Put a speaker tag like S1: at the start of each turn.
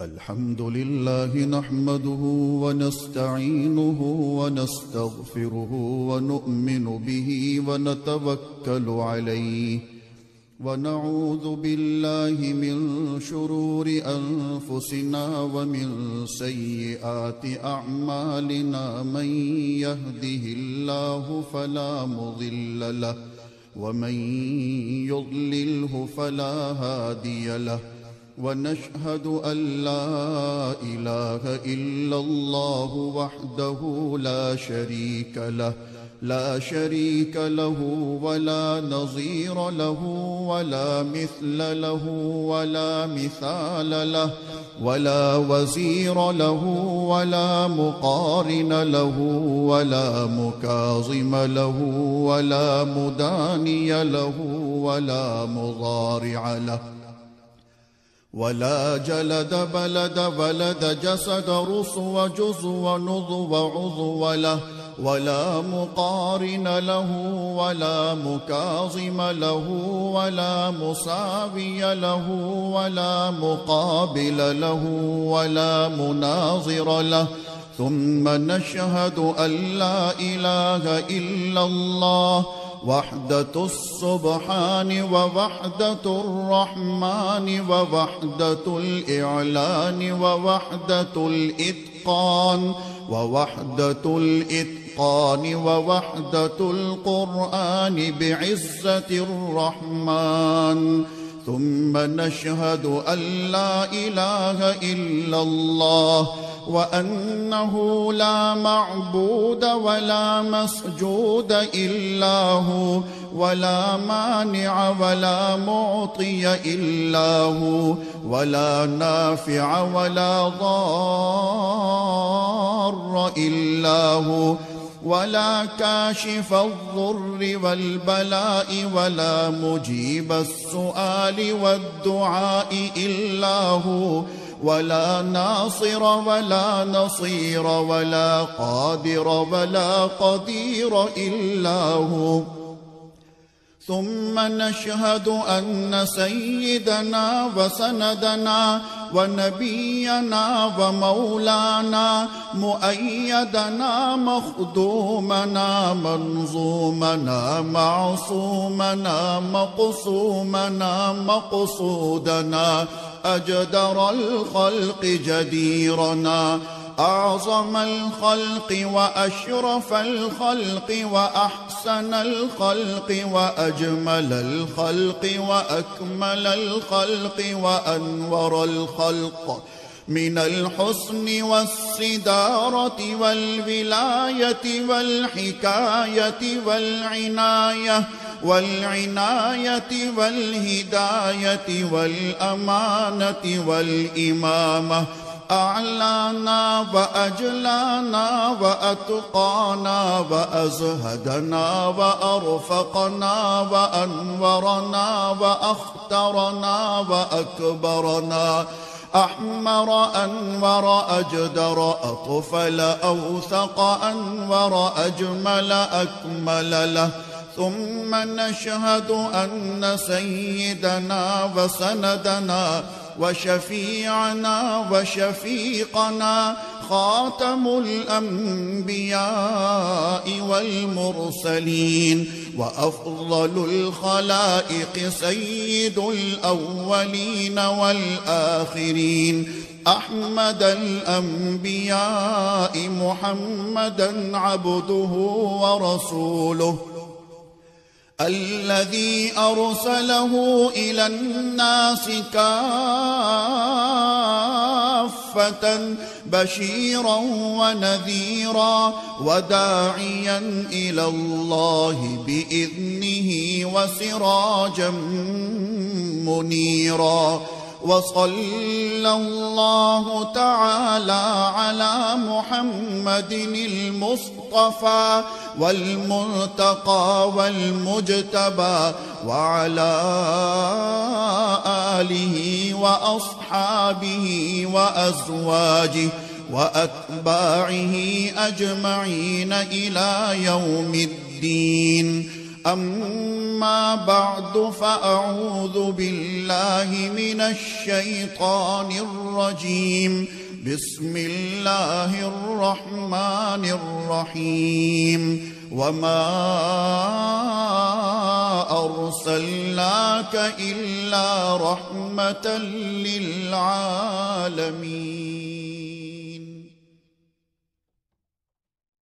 S1: الحمد لله نحمده ونستعينه ونستغفره ونؤمن به ونتوكل عليه ونعوذ بالله من شرور أنفسنا ومن سيئات أعمالنا من يهده الله فلا مضل له ومن يضلله فلا هادي له ونشهد أن لا إله إلا الله وحده لا شريك له ولا نظير له ولا مثل له ولا مثال له ولا وزير له ولا مقارن له ولا مكاظم له ولا مداني له ولا مضارع له ولا جلد بلد جسد رسو جزو نضو عضو له ولا مقارن له ولا مكاظم له ولا مساوي له ولا مقابل له ولا مناظر له ثم نشهد أن لا إله إلا الله وحدة السبحان ووحدة الرحمن ووحدة الإعلان ووحدة الإتقان ووحدة القرآن بعزة الرحمن ثم نشهد أن لا إله إلا الله وأنه لا معبود ولا مسجود إلا هو ولا مانع ولا معطي إلا هو ولا نافع ولا ضار إلا هو ولا كاشف الضر والبلاء ولا مجيب السؤال والدعاء إلا هو ولا ناصر ولا نصير ولا قادر ولا قدير إلا هو ثم نشهد أن سيدنا وسندنا ونبينا ومولانا مؤيدنا مخدومنا منظومنا معصومنا مقصومنا مقصودنا أجدر الخلق جديرنا أعظم الخلق وأشرف الخلق وأحسن الخلق وأجمل الخلق وأكمل الخلق وأنور الخلق من الحسن والصدارة والولاية والحكاية والعناية والهداية والأمانة والإمامة أعلانا وأجلانا وأتقانا وأزهدنا وأرفقنا وأنورنا وأخترنا وأكبرنا أحمر أنور أجدر أطفل أوثق أنور أجمل أكمل له ثم نشهد أن سيدنا وسندنا وشفيعنا وشفيقنا خاتم الأنبياء والمرسلين وأفضل الخلائق سيد الأولين والآخرين أحمد الأنبياء محمدا عبده ورسوله الذي أرسله إلى الناس كافة بشيرا ونذيرا وداعيا إلى الله بإذنه وسراجا منيرا وصلى الله تعالى على محمد المصطفى والمنتقى والمجتبى وعلى آله وأصحابه وأزواجه وأتباعه أجمعين إلى يوم الدين. أما بعد فأعوذ بالله من الشيطان الرجيم. بسم الله الرحمن الرحيم. وما أرسلناك إلا رحمة للعالمين.